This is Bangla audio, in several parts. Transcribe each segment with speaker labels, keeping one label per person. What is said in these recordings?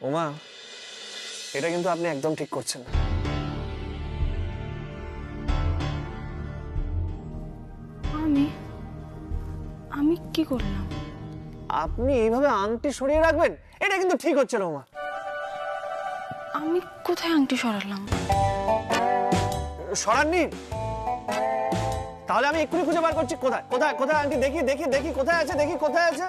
Speaker 1: ওমা, এটা কিন্তু আপনি একদম ঠিক করছেন না।
Speaker 2: আমি আমি কি করলাম?
Speaker 1: আপনি এইভাবে আংটি সরিয়ে রাখবেন, এটা কিন্তু ঠিক হচ্ছে না ওমা।
Speaker 2: আমি কোথায় আংটি সরালাম?
Speaker 1: সরাননি? তাহলে আমি এক্ষুনি খুঁজে বার করছি। কোথায় কোথায় কোথায় আংটি? দেখি দেখি দেখি কোথায় আছে, দেখি কোথায় আছে।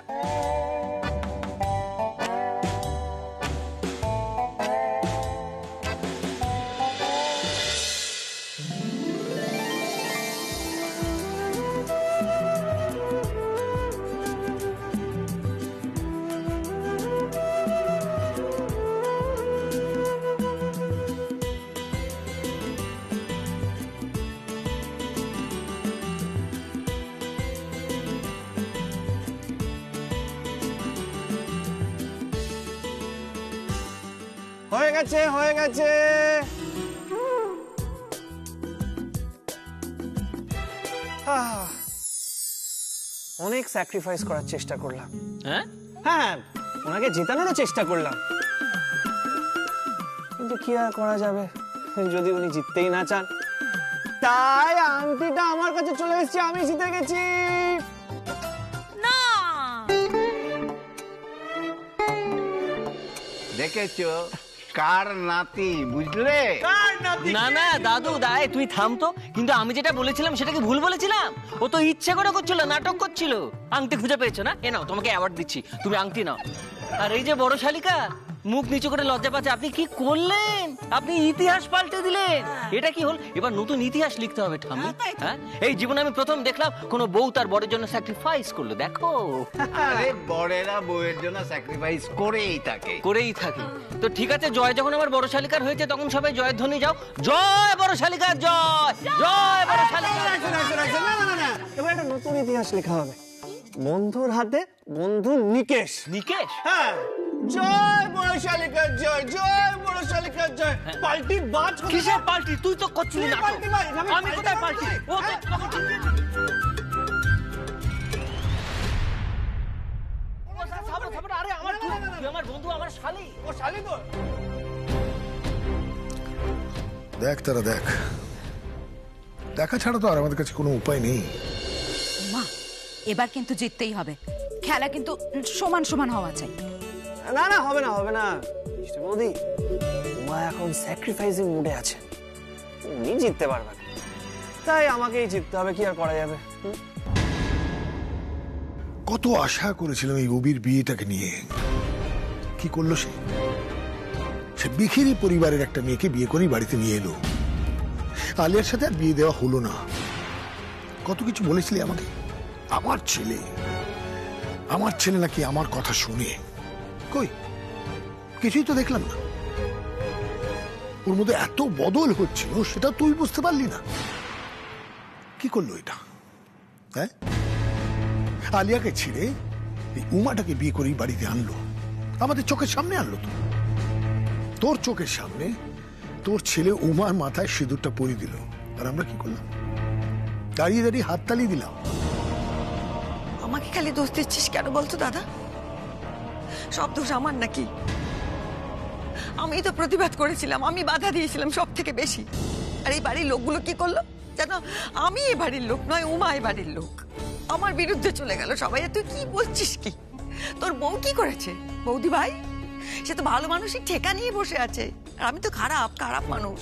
Speaker 1: হয়ে গেছে হয়ে গেছে। অনেক স্যাক্রিফাইস করার চেষ্টা করলাম।
Speaker 3: হ্যাঁ
Speaker 1: হ্যাঁ, ওনাকে জেতানোরও চেষ্টা করলাম, কিন্তু কি আর করা যাবে যদি উনি জিততেই না চান। তাই আংটিটা আমার কাছে চলে এসেছে, আমি জিতে গেছি।
Speaker 2: না,
Speaker 4: দেখেছো কার নাতি, বুঝলে?
Speaker 3: না না দাদু দাই তুই থাম তো। কিন্তু আমি যেটা বলেছিলাম সেটা কি ভুল বলেছিলাম? ও তো ইচ্ছে করে করছিল, নাটক করছিল। আংটি খুঁজে পেয়েছো না? এ নাও, তোমাকে অ্যাওয়ার্ড দিচ্ছি, তুমি আংটি নাও। আর এই যে বড় শালিকা মুখ নিচু করে লজ্জা পাচ্ছে, আপনি কি করলেন? আপনি ইতিহাস পাল্টে দিলেন। এটা কি হল? এবার নতুন ইতিহাস লিখতে হবে ঠাম্মি। হ্যাঁ, এই জীবনে আমি প্রথম দেখলাম কোন বউ তার বরের জন্য স্যাক্রিফাইস করলো। দেখো,
Speaker 4: আরে বড়েরা বউয়ের জন্য স্যাক্রিফাইস করেই থাকে।
Speaker 3: করেই থাকে। তো ঠিক আছে, জয় যখন আমার বড় শালিকার হয়েছে তখন সবাই জয়ের ধ্বনি যাও। জয় বড় শালিকার জয়, জয় বড় শালিকার।
Speaker 1: না না না, এবার একটা নতুন ইতিহাস লেখা হবে। বন্ধুর হাতে বন্ধু নিকেশ।
Speaker 3: নিকেশ?
Speaker 1: হ্যাঁ, জয় বড় শালিকার জয়, জয় বড় শালিকার জয়। পাল্টি বাজ।
Speaker 3: কিসের পাল্টি? তুই তো করছিলি না।
Speaker 1: পাল্টি বাজ,
Speaker 3: আমি কোথায় পাল্টি? ও তো তখন ঠিক আছে। আরে আমার তুই আমার বন্ধু, আমার শালি।
Speaker 1: ও শালি তো।
Speaker 5: দেখ তারা দেখ, দেখা ছাড়া তো আর আমাদের কাছে কোনো উপায় নেই।
Speaker 6: মা, এবার কিন্তু জিততেই হবে। খেলা কিন্তু সমান সমান হওয়া চাই।
Speaker 1: না না, হবে না হবে না মিষ্টি বৌদি, মা এখন স্যাক্রিফাইসিং মুডে আছে, উনি জিততে পারবেন, তাই আমাকেই জিততে হবে। কি আর করা যাবে?
Speaker 5: কত আশা করেছিলাম এই অবির বিয়েটাকে নিয়ে। কি করলো সে? সে বিখিরি পরিবারের একটা মেয়েকে বিয়ে করেই বাড়িতে নিয়ে এলো। আলিয়ার সাথে আর বিয়ে দেওয়া হলো না। কত কিছু বলেছিলি আমাকে। আমার ছেলে নাকি আমার কথা শুনে। কই, কিছুই তো দেখলাম না। ওর মধ্যে এত বদল হচ্ছিল সেটা তুই বুঝতে পারলি না। কি করলো এটা? হ্যাঁ, আলিয়াকে ছিঁড়ে এই উমাটাকে বিয়ে করেই বাড়িতে আনলো, আমাদের চোখের সামনে আনলো। তো তোর চোখের সামনে তোর ছেলে উমার মাথায় সিঁদুরটা পরিয়ে দিল, আর আমরা কি করলাম? দাঁড়িয়ে দাঁড়িয়ে হাততালি দিলাম।
Speaker 7: আমাকে খালি দোষ দিচ্ছিস কেন বলতো দাদা? সব দোষ আমার নাকি? আমি তো প্রতিবাদ করেছিলাম, আমি বাধা দিয়েছিলাম সব থেকে বেশি। আর এই বাড়ির লোকগুলো কি করলো জানো? আমি এ বাড়ির লোক নয়, উমা এ বাড়ির লোক। আমার বিরুদ্ধে চলে গেল সবাই। আর তুই কি বলছিস কি? তোর বউ কি করেছে? বৌদি ভাই, সে তো ভালো মানুষই ঠেকা নিয়ে বসে আছে, আর আমি তো খারাপ খারাপ মানুষ।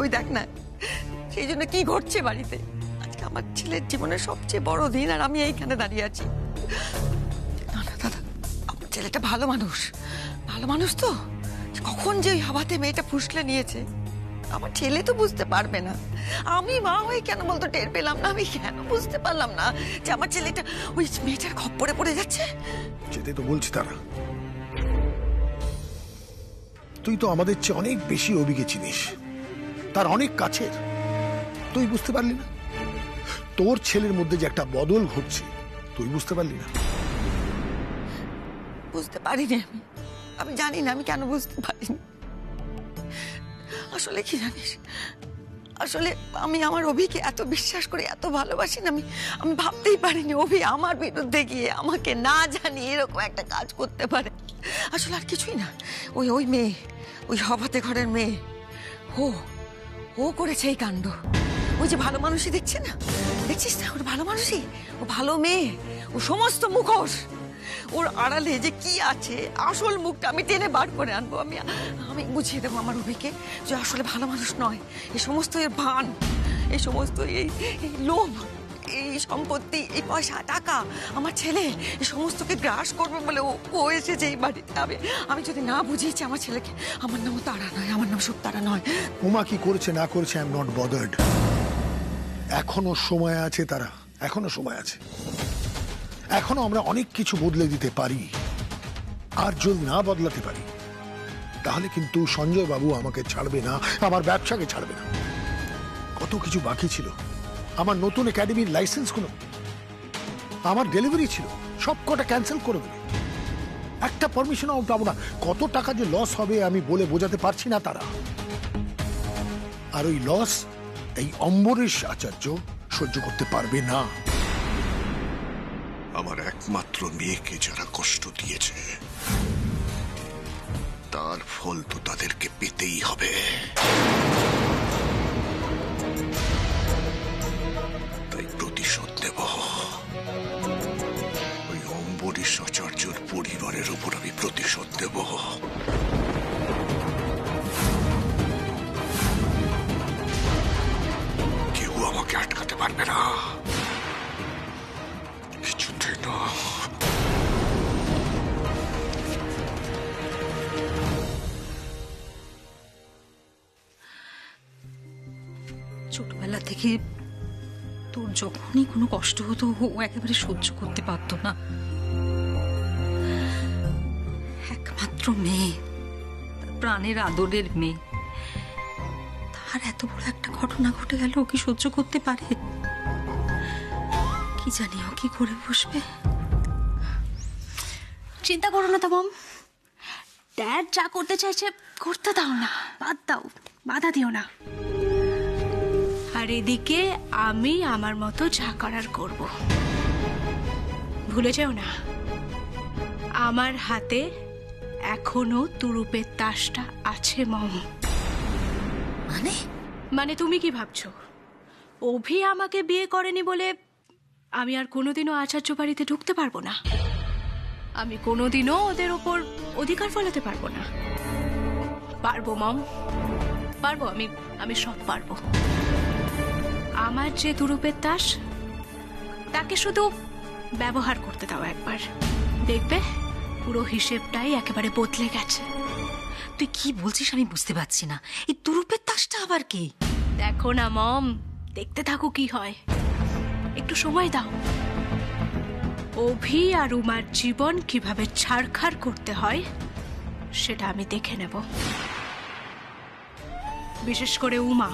Speaker 7: ওই দেখ না, সেই জন্য কি ঘটছে বাড়িতে। আজকে আমার ছেলের জীবনের সবচেয়ে বড় দিন, আর আমি এইখানে দাঁড়িয়ে আছি। না না দাদা, আমার ছেলেটা ভালো মানুষ, ভালো মানুষ তো। কখন যে ওই হাওয়াতে মেয়েটা ফুসলে নিয়েছে, আমার ছেলে তো বুঝতে পারবে না। আমি মা হয়ে কেন বলতো টের পেলাম না? আমি কেন বুঝতে পারলাম না যে আমার ছেলেটা ওই মেয়েটার খপ্পরে পড়ে যাচ্ছে?
Speaker 5: যেতে তো বলছি তারা, তুই তো আমাদের চেয়ে অনেক বেশি অভিজ্ঞ চিনিস, তার অনেক কাছের। তুই বুঝতে পারলি না? তোর ছেলের মধ্যে যে একটা বদল ঘটছে তুই বুঝতে পারলি না?
Speaker 7: বুঝতে পারিনি আমি। আমি জানি না আমি কেন বুঝতে পারিনি। আসলে কি জানিস, আসলে আমি আমার অভিকে এত বিশ্বাস করে এত ভালোবাসি না, আমি ভাবতেই পারিনি অভি আমার বিরুদ্ধে গিয়ে আমাকে না জানিয়ে এরকম একটা কাজ করতে পারে। আসলে আর কিছুই না, ওই মেয়ে, ওই হবাতে ঘরের মেয়ে, ও করেছে এই কাণ্ড। ওই যে ভালো মানুষই দেখছে না, দেখছিস না, ওর ভালো মানুষই, ও ভালো মেয়ে, ও সমস্ত মুখোশ, ওর আড়ালে যে কি আছে আসল মুখটা আমি টেনে বার করে আনবো। আমি বুঝিয়ে দেবো আমার অভিকে যে আসলে ভালো মানুষ নয়, এই সমস্ত এর ভান, এই সমস্ত এই লোভ, এই সম্পত্তি, এই পয়সা টাকা, আমার ছেলে এই সমস্তকে গ্রাস করবে বলে ও এসেছে এই বাড়িতে। আমি যদি না বুঝিয়েছি আমার ছেলেকে, আমার নাম তারা নয়, আমার নাম শুকতারা নয়।
Speaker 5: উমা কি করেছে না করেছে আই এম নট বদার্ড। এখনো সময় আছে, তারা এখনো সময় আছে, এখনো আমরা অনেক কিছু বদলে দিতে পারি। আর যদি না বদলাতে পারি তাহলে কিন্তু সঞ্জয় বাবু আমাকে ছাড়বে না, আমার ব্যবসাকে ছাড়বে না। কত কিছু বাকি ছিল, আমার নতুন একাডেমির লাইসেন্সগুলো, আমার ডেলিভারি ছিল, সব কটা ক্যান্সেল করে দেবে। একটা পারমিশনও পাবো না। কত টাকা যে লস হবে আমি বলে বোঝাতে পারছি না তারা। আর ওই লস এই অম্বরীশ আচার্য সহ্য করতে পারবে না।
Speaker 8: আমার একমাত্র মেয়েকে যারা কষ্ট দিয়েছে তার ফল তো তাদেরকে পেতেই হবে। তাই প্রতিশোধ নেব। ওই অম্বরীশ আচার্যর পরিবারের উপর আমি প্রতিশোধ নেব। কেউ আমাকে আটকাতে পারবে না, কিছুতে না।
Speaker 6: ছোটবেলা থেকে তোর যখনই কোনো কষ্ট হতো ও একেবারে সহ্য করতে পারতো না। একমাত্র মেয়ে, তার প্রাণের আদরের মেয়ে, তার এত বড় একটা ঘটনা ঘটে গেল, ও কি সহ্য করতে পারে? কি জানি ও কি করে বসবে।
Speaker 2: চিন্তা করো না তো মম, ড্যাড যা করতে চাইছে করতে দাও না, বাদ দাও, বাধা দিও না। আর এদিকে আমি আমার মতো যা করার করব। ভুলে যেও না, আমার হাতে এখনো তুরুপের তাসটা আছে মম। মানে তুমি কি ভাবছো অভি আমাকে বিয়ে করেনি বলে আমি আর কোনোদিনও আচার্য বাড়িতে ঢুকতে পারবো না? আমি কোনোদিনও ওদের ওপর অধিকার ফলাতে পারবো না? পারবো মম, পারবো, আমি সব পারবো। আমার যে তুরুপের তাস, তাকে শুধু ব্যবহার করতে দাও একবার, দেখবে পুরো হিসেবটাই একেবারে বদলে গেছে।
Speaker 6: তুই কি বলছিস আমি বুঝতে পারছি না। এই তুরুপের তাসটা আবার কি?
Speaker 2: দেখো না মম, দেখতে থাকো কি হয়, একটু সময় দাও। অভি আর উমার জীবন কিভাবে ছাড়খাড় করতে হয় সেটা আমি দেখে নেব। বিশেষ করে উমা,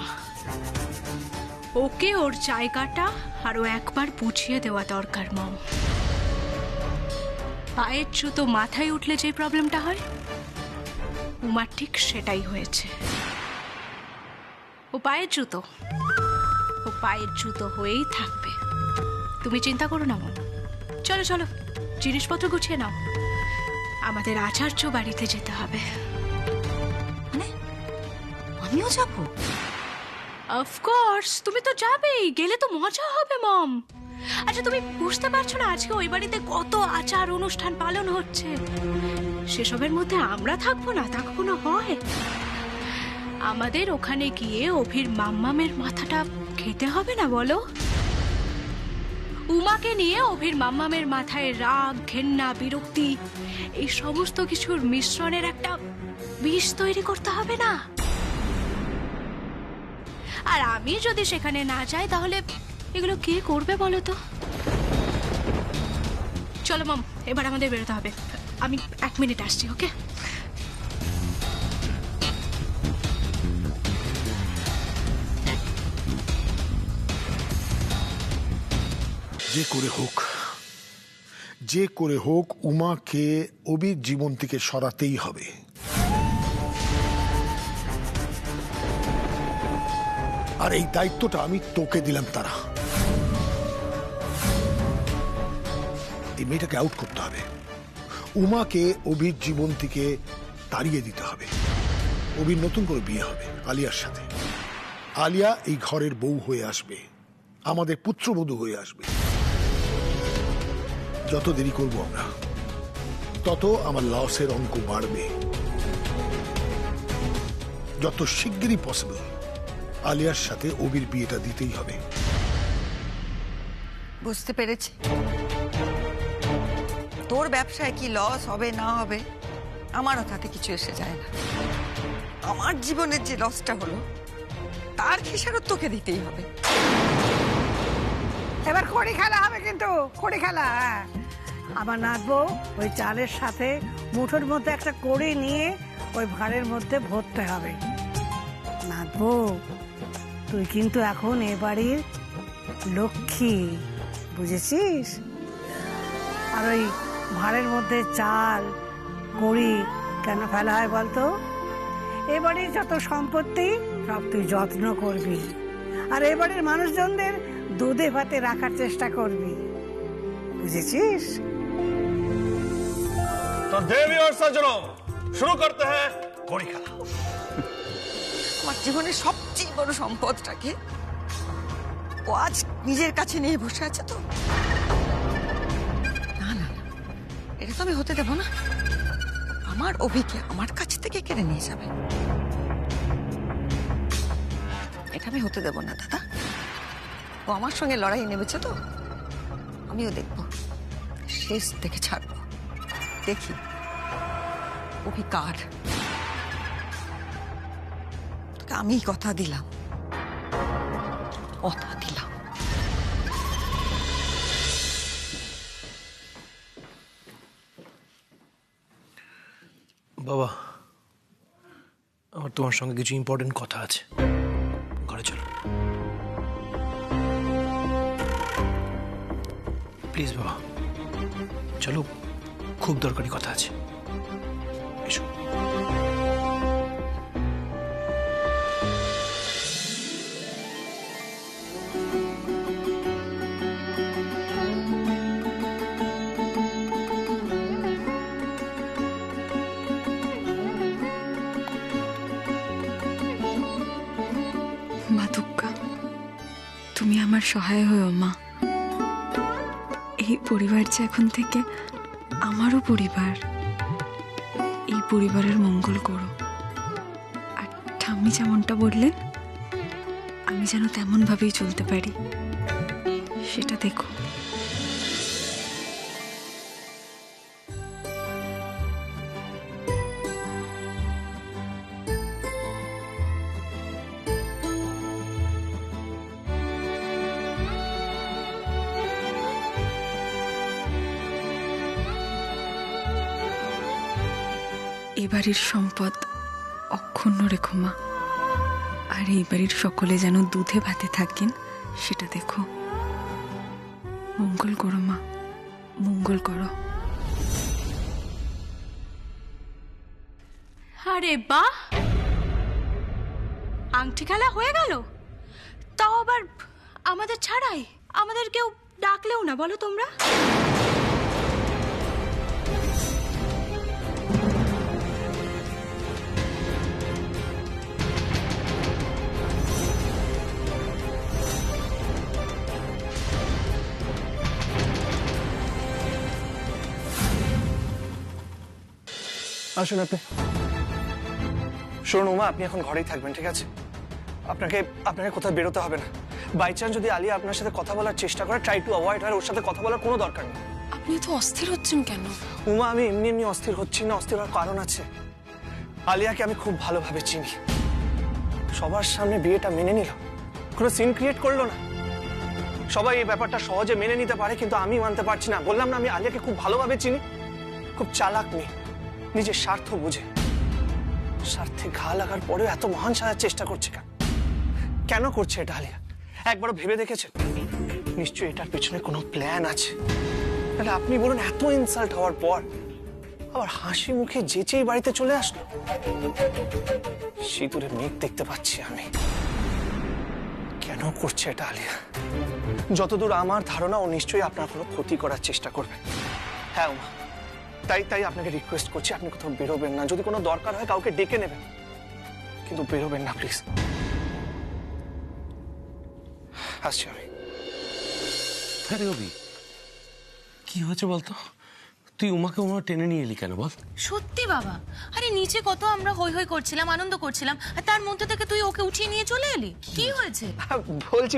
Speaker 2: ওকে ওর জায়গাটা আরো একবার বুঝিয়ে দেওয়া দরকার মম। পায়ের জুতো মাথায় উঠলে যে প্রবলেমটা হয়, উমার ঠিক সেটাই হয়েছে। ও পায়ের জুতো হয়েই থাকবে, তুমি চিন্তা করো না মম। চলো চলো, জিনিসপত্র গুছিয়ে নাও, আমাদের আচার্য বাড়িতে যেতে হবে।
Speaker 6: মানে আমিও যাবো?
Speaker 2: অফকোর্স, তুমি তো যাবেই, গেলে তো মজা হবে মম। আচ্ছা তুমি বুঝতে পারছো না আজকে ওই বাড়িতে কত আচার অনুষ্ঠান পালন হচ্ছে? সেসবের মধ্যে আমরা থাকবো না, তা কখনো হয়? আমাদের ওখানে গিয়ে অভির মাম্মামের মাথাটা খেতে হবে না বলো? উমাকে নিয়ে অভির মাম্মামের মাথায় রাগ, ঘেন্না, বিরক্তি, এই সমস্ত কিছুর মিশ্রণের একটা বিষ তৈরি করতে হবে না? আর আমি যদি সেখানে না যাই তাহলে এগুলো কে করবে বলো তো? চলো মম, এবার আমাদের বেরোতে হবে। আমি 1 মিনিট আসছি, ওকে?
Speaker 5: যে করে হোক উমাকে অবির জীবন থেকে সরাতেই হবে। আর এই দায়িত্বটা আমি তোকে দিলাম তারা। এই মেয়েটাকে আউট করতে হবে। উমাকে অভির জীবন থেকে তাড়িয়ে দিতে হবে। অভির নতুন করে বিয়ে হবে আলিয়ার সাথে। আলিয়া এই ঘরের বউ হয়ে আসবে, আমাদের পুত্রবধূ হয়ে আসবে। যত দেরি করবো আমরা, তত আমার লসের অঙ্ক বাড়বে। যত শিগগিরই পসিবল আলিয়ার সাথে অভির বিয়েটা দিতেই হবে।
Speaker 7: বুঝতে পেরেছি তোর ব্যবসায় কি লস হবে না হবে আমারও তাতে কিছু এসে যায় না। আমার জীবনের যে লসটা হলো তার খেসারত তোকে দিতেই হবে।
Speaker 9: এবার খড়ি খেলা হবে, কিন্তু খড়ি খেলা। আমার নাচবো ওই চালের সাথে মুঠোর মধ্যে একটা কড়ি নিয়ে ওই ভাঁড়ের মধ্যে ভরতে হবে। নাচবো, তুই কিন্তু এখন এ বাড়ির লক্ষ্মী, বুঝেছিস? আর ওই ভাঁড়ের মধ্যে চাল কড়ি কেন ফেলা হয় বলতো? এবারে যত সম্পত্তি সব তুই যত্ন করবি, আর এবারের মানুষজনদের দুধে ভাতে রাখার চেষ্টা করবি, বুঝেছিস?
Speaker 1: तो देवी और सज्जनों, शुरू करते हैं घोड़ी खेला।
Speaker 7: আমার জীবনের সবচেয়ে বড় সম্পদটাকে ও আজ নিজের কাছে নিয়ে বসে আছে। তো না না, এটা তো আমি হতে দেব না। আমার অভিকে আমার কাছ থেকে কেড়ে নিয়ে যাবে, এটা আমি হতে দেব না দাদা। ও আমার সঙ্গে লড়াই নেমেছে, তো আমিও দেখব, শেষ থেকে ছাড়বো। দেখি অভি কার। তোকে আমি কথা দিলাম, কথা দিলাম।
Speaker 10: বাবা, আমার তোমার সঙ্গে কিছু ইম্পর্টেন্ট কথা আছে, ঘরে চলো প্লিজ। বাবা চলো, খুব দরকারি কথা আছে, এসো।
Speaker 6: মা দুর্গা, তুমি আমার সহায় হও মা। এই পরিবার যে এখন থেকে আমারও পরিবার, এই পরিবারের মঙ্গল করো। আর ঠাম্মি যেমনটা বললেন, আমি যেন তেমন ভাবেই চলতে পারি, সেটা দেখো। এ বাড়ির সম্পদ অক্ষুণ্ণ রেখো মা, আর এই বাড়ির সকলে যেন দুধে ভাতে থাকেন, সেটা দেখো। মঙ্গল করো মা, মঙ্গল করো।
Speaker 2: আরে বাহ, আংটি খেলা হয়ে গেল, তাও আবার আমাদের ছাড়াই। আমাদের কেউ ডাকলেও না, বলো তোমরা?
Speaker 1: আসুন আপনি। শুনুন উমা, আপনি এখন ঘরেই থাকবেন, ঠিক আছে? আপনাকে কোথাও বেরোতে হবে না। বাই চান্স যদি আলিয়া আপনার সাথে কথা বলার চেষ্টা করে, ট্রাই টু অ্যাভয়েড হার। ওর সাথে কথা বলার কোনো দরকার নেই।
Speaker 2: আপনি তো অস্থির হচ্ছেন কেন?
Speaker 1: উমা, আমি এমনি অস্থির হচ্ছি না। অস্থির হওয়ার কারণ আছে। আলিয়াকে আমি খুব ভালোভাবে চিনি। সবার সামনে বিয়েটা মেনে নিল, কোনো সিন ক্রিয়েট করলো না। সবাই এই ব্যাপারটা সহজে মেনে নিতে পারে, কিন্তু আমি মানতে পারছি না। বললাম না, আমি আলিয়াকে খুব ভালোভাবে চিনি। খুব চালাক মেয়ে, নিজের স্বার্থ বুঝে। স্বার্থে ঘা লাগার পরেও এত মহান সাজার চেষ্টা করছে কেন করছে এটা আলিয়া? একবারও ভেবে দেখেছেন? নিশ্চয়ই এটার পেছনে কোনো প্ল্যান আছে। তাহলে আপনি বলুন, এত ইনসাল্ট হওয়ার পর আবার হাসি মুখে যেচেই বাড়িতে চলে আসলো। সিঁদুরে মেঘ দেখতে পাচ্ছি আমি। কেন করছে এটা আলিয়া? যতদূর আমার ধারণা ও নিশ্চয়ই আপনার কোনো ক্ষতি করার চেষ্টা করবে। হ্যাঁ উমা, তাই আপনাকে রিকোয়েস্ট করছি, আপনি কোথাও বেরোবেন না। যদি কোনো দরকার হয় কাউকে ডেকে নেবেন, কিন্তু বেরোবেন না প্লিজ। আসছি আমি।
Speaker 11: আরে অভি, কি হয়েছে বলতো? তুই উমাকে টেনে নিয়ে এলি কেন বল?
Speaker 12: সত্যি বাবা, আরে নিচে কত আমরা হই হই করছিলাম, আনন্দ করছিলাম, আর তার মধ্যে থেকে তুই ওকে উঠিয়ে নিয়ে চলে এলি। কি হয়েছে?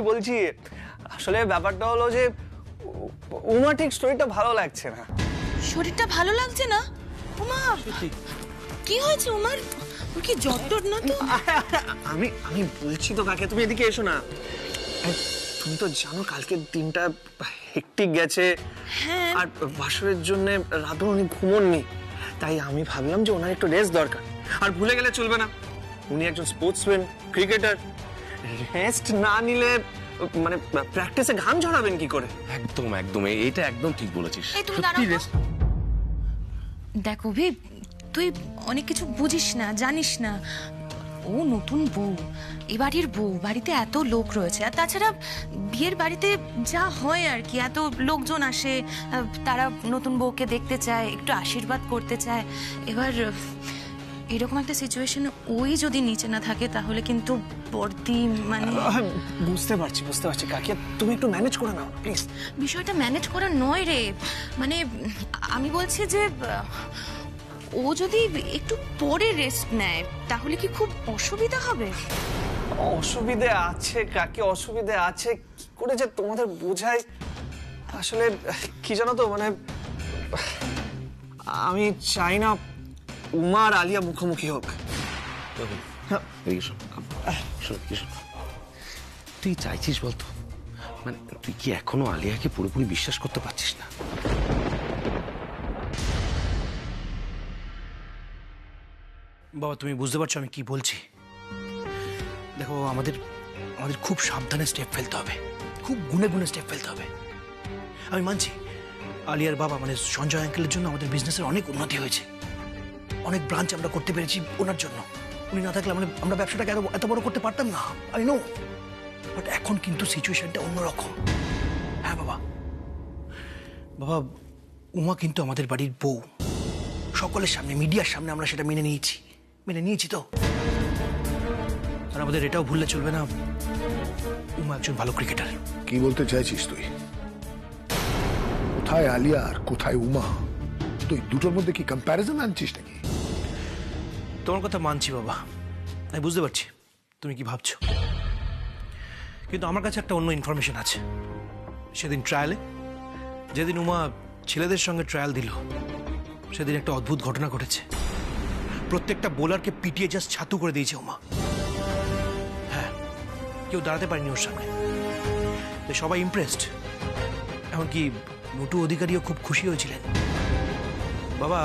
Speaker 1: বলছি আসলে ব্যাপারটা হলো যে উমা ঠিক স্টোরিটা ভালো লাগছে না।
Speaker 12: শরীরটা ভালো লাগছে না? উমা, কি হয়েছে উমার? ওর কি জ্বর টর না তো?
Speaker 1: আমি বলছি তো কাকে, তুমি এদিকে এসো না। তুমি তো জানো কালকের দিনটা হেক্টিক গেছে।
Speaker 12: হ্যাঁ,
Speaker 1: আর বাসরের জন্য রাতও উনি ঘুমোননি, তাই আমি ভাবলাম যে ওনার একটু রেস্ট দরকার। আর ভুলে গেলে চলবে না, উনি একজন স্পোর্টসম্যান, ক্রিকেটার। রেস্ট না নিলে মানে প্র্যাকটিসে ঘাম ঝরাবেন কি করে?
Speaker 11: একদম একদম, এটা একদম ঠিক বলেছিস।
Speaker 12: এই তুমি দাঁড়াও তো। দেখ অভি, তুই অনেক কিছু বুঝিস না, জানিস না। ও নতুন বউ, এ বাড়ির বউ, বাড়িতে এত লোক রয়েছে। আর তাছাড়া বিয়ের বাড়িতে যা হয় আর কি, এত লোকজন আসে, তারা নতুন বউকে দেখতে চায়, একটু আশীর্বাদ করতে চায়। এবার এরকম একটা সিচুয়েশনে ওই যদি নিচে না থাকে তাহলে কিন্তু বর্দি মানে
Speaker 1: বুঝতে পারছি কাকিয়া, তুমি একটু ম্যানেজ করে নাও প্লিজ।
Speaker 12: বিষয়টা ম্যানেজ করা নয় রে, মানে আমি বলছি যে ও যদি একটু পরে রেস্ট নেয় তাহলে কি খুব অসুবিধা হবে?
Speaker 1: অসুবিধে আছে কাকি, অসুবিধে আছে। কি করে যে তোমাদের বোঝাই, আসলে কি জানো তো, মানে আমি চাই না উমা আর আলিয়া মুখোমুখি হোক।
Speaker 11: তুই চাইছিস বলতো, মানে তুই কি এখনো আলিয়াকে পুরোপুরি বিশ্বাস করতে পারছিস না?
Speaker 10: বাবা তুমি বুঝতে পারছো আমি কি বলছি? দেখো আমাদের খুব সাবধানে স্টেপ ফেলতে হবে, খুব গুনে গুনে স্টেপ ফেলতে হবে। আমি মানছি আলিয়ার বাবা মানে সঞ্জয় আঙ্কেলের জন্য আমাদের বিজনেসের অনেক উন্নতি হয়েছে, অনেক ব্রাঞ্চ আমরা করতে পেরেছি ওনার জন্য। উনি না থাকলে আমরা ব্যবসাটাকে এত বড় করতে পারতাম না, আই নো। বাট এখন কিন্তু সিচুয়েশনটা অন্যরকম। হ্যাঁ বাবা, উমা কিন্তু আমাদের বাড়ির বউ, সকলের সামনে, মিডিয়ার সামনে আমরা সেটা মেনে নিয়েছি তো। আর আমাদের এটাও ভুললে চলবে না, উমা একজন ভালো ক্রিকেটার।
Speaker 5: কি বলতে চাইছিস তুই? কোথায় আলিয়া আর কোথায় উমা? তুই দুটোর মধ্যে কি কম্প্যারিজন আনছিস নাকি?
Speaker 10: তোমার কথা মানছি বাবা, আমি বুঝতে পারছি তুমি কি ভাবছো, কিন্তু আমার কাছে একটা অন্য ইনফরমেশন আছে। সেদিন ট্রায়ালে, যেদিন উমা ছেলেদের সঙ্গে ট্রায়াল দিল, সেদিন একটা অদ্ভুত ঘটনা ঘটেছে। প্রত্যেকটা বোলারকে পিটিয়ে জাস্ট ছাতু করে দিয়েছে উমা। হ্যাঁ, কেউ দাঁড়াতে পারেনি ওর সামনে। সবাই ইমপ্রেসড, এমনকি মোটু অধিকারীও খুব খুশি হয়েছিলেন। বাবা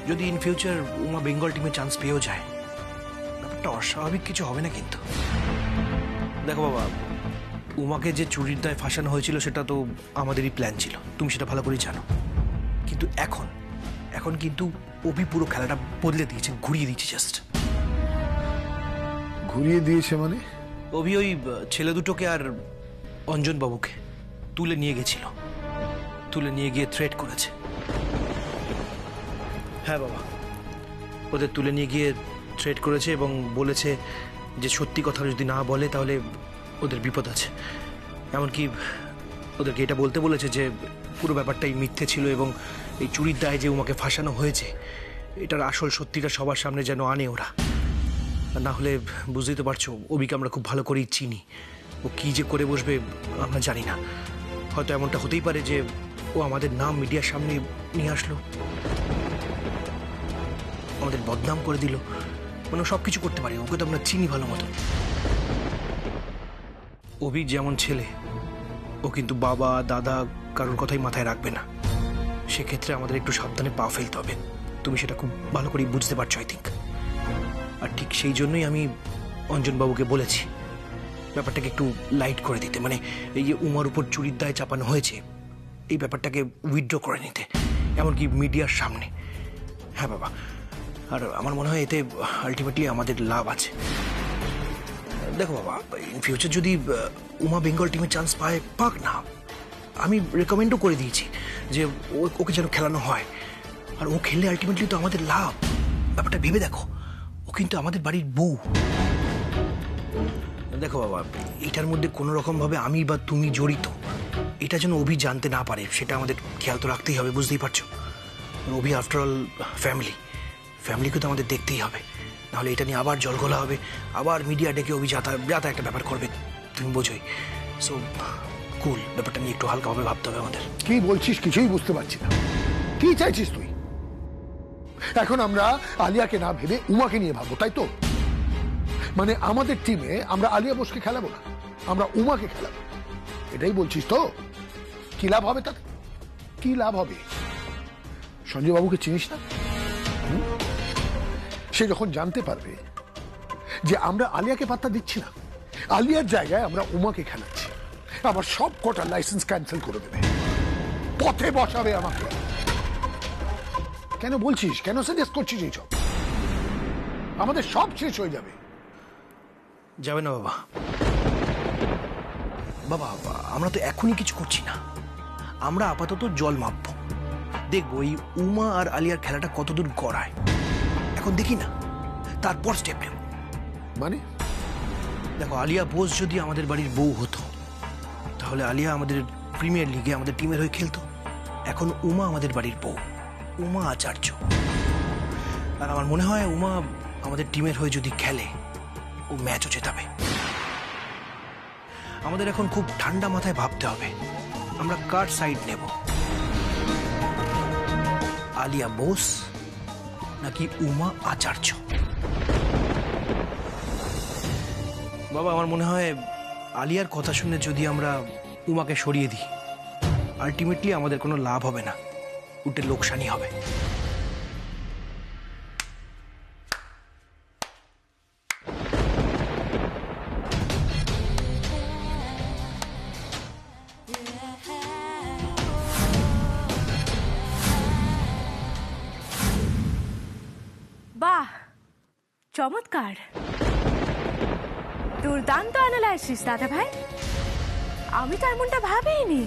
Speaker 10: যদি ইন ফিউচার উমা বেঙ্গল টিমে চান্স পেয়েও যায়, ব্যাপারটা অস্বাভাবিক কিছু হবে না কিন্তু। দেখো বাবা, উমাকে যে চুরির দায় ফাঁসানো হয়েছিল সেটা তো আমাদেরই প্ল্যান ছিল, তুমি সেটা ভালো করেই জানো। কিন্তু এখন কিন্তু অভি পুরো খেলাটা বদলে দিয়েছে, ঘুরিয়ে দিয়েছে। জাস্ট
Speaker 5: ঘুরিয়ে দিয়েছে মানে?
Speaker 10: অভি ওই ছেলে দুটোকে আর অঞ্জন বাবুকে তুলে নিয়ে গেছিল, তুলে নিয়ে গিয়ে থ্রেট করেছে। হ্যাঁ বাবা, ওদের তুলে নিয়ে গিয়ে থ্রেট করেছে এবং বলেছে যে সত্যি কথা যদি না বলে তাহলে ওদের বিপদ আছে। এমনকি ওদেরকে এটা বলতে বলেছে যে পুরো ব্যাপারটাই মিথ্যে ছিল এবং এই চুরির দায়ে যে উমাকে ফাঁসানো হয়েছে এটার আসল সত্যিটা সবার সামনে যেন আনে ওরা। না হলে বুঝতেই তো পারছো, অভিকে আমরা খুব ভালো করেই চিনি। ও কী যে করে বসবে আমরা জানি না। হয়তো এমনটা হতেই পারে যে ও আমাদের নাম মিডিয়ার সামনে নিয়ে আসলো, আমাদের বদনাম করে দিল, মানে সব কিছু করতে পারে। ওকে তো আমরা চিনি ভালো মতো। অভি যেমন ছেলে, ও কিন্তু বাবা দাদা কারোর কথাই মাথায় রাখবে না। সেক্ষেত্রে আমাদের একটু সাবধানে পা ফেলতে হবে, তুমি সেটা খুব ভালো করেই বুঝতে পারছো আই থিঙ্ক। আর ঠিক সেই জন্যই আমি অঞ্জনবাবুকে বলেছি ব্যাপারটাকে একটু লাইট করে দিতে, মানে এই যে উমার উপর চুরির দায় চাপানো হয়েছে এই ব্যাপারটাকে উইথড্র করে নিতে, এমনকি মিডিয়ার সামনে। হ্যাঁ বাবা, আর আমার মনে হয় এতে আলটিমেটলি আমাদের লাভ আছে। দেখো বাবা, ইন ফিউচার যদি উমা বেঙ্গল টিমে চান্স পায়, পাক না। আমি রেকমেন্ডও করে দিয়েছি যে ওকে যেন খেলানো হয়। আর ও খেললে আলটিমেটলি তো আমাদের লাভ। ব্যাপারটা ভেবে দেখো, ও কিন্তু আমাদের বাড়ির বউ। দেখো বাবা, এটার মধ্যে কোনো রকম ভাবে আমি বা তুমি জড়িত, এটা যেন অভি জানতে না পারে, সেটা আমাদের খেয়াল তো রাখতেই হবে, বুঝতেই পারছো। অভি আফটারঅল ফ্যামিলিকে তো আমাদের দেখতেই হবে, নাহলে এটা নিয়ে আবার জলঘোলা হবে, আবার মিডিয়া ডেকে অভি যাতা একটা ব্যাপার করবে, তুমি বোঝোই। সো কুল, ব্যাপারটা নিয়ে একটু হালকাভাবে ভাবতে হবে আমাদের।
Speaker 5: কি বলছিস কিছুই বুঝতে পারছি না। কি চাইছিস তুই? এখন আমরা আলিয়াকে না ভেবে উমাকে নিয়ে ভাববো, তাই তো? মানে আমাদের টিমে আমরা আলিয়া বোসকে খেলাবো না, আমরা উমাকে খেলাবো, এটাই বলছিস তো? কি লাভ হবে তাতে? কি লাভ হবে? সঞ্জয় বাবুকে চিনিস না? সে যখন জানতে পারবে যে আমরা আলিয়াকে পাত্তা দিচ্ছি না, আলিয়ার জায়গায় আমরা উমাকে খেলাচ্ছি, আবার সব কটা লাইসেন্স ক্যান্সেল করে দেবে, পথে বসাবে আমাকে। কেন বলছিস, কেন সাজেস্ট করছিস এইসব? আমাদের সব শেষ হয়ে যাবে।
Speaker 10: যাবে না বাবা। বাবা, আমরা তো এখনই কিছু করছি না, আমরা আপাতত জল মাপবো, দেখবো এই উমা আর আলিয়ার খেলাটা কতদূর গড়ায়, এখন দেখি না, তারপর স্টেপ নেব।
Speaker 5: মানে
Speaker 10: দেখো, আলিয়া বোস যদি আমাদের বাড়ির বউ হতো, তাহলে আলিয়া আমাদের প্রিমিয়ার লিগে আমাদের টিমের হয়ে খেলতো। এখন উমা আমাদের বাড়ির বউ, উমা আচার্য। আর আমার মনে হয় উমা আমাদের টিমের হয়ে যদি খেলে, ও ম্যাচও জেতাবে। আমাদের এখন খুব ঠান্ডা মাথায় ভাবতে হবে আমরা কার সাইড নেব, আলিয়া বোস নাকি উমা আচার্য। বাবা, আমার মনে হয় আলিয়ার কথা শুনে যদি আমরা উমাকে সরিয়ে দিই, আলটিমেটলি আমাদের কোনো লাভ হবে না, উল্টে লোকসানি হবে।
Speaker 2: বাহ, চমৎকার, দুর্দান্ত অ্যানালাইসিস দাদা ভাই। আমি তো এমনটা ভাবিনি।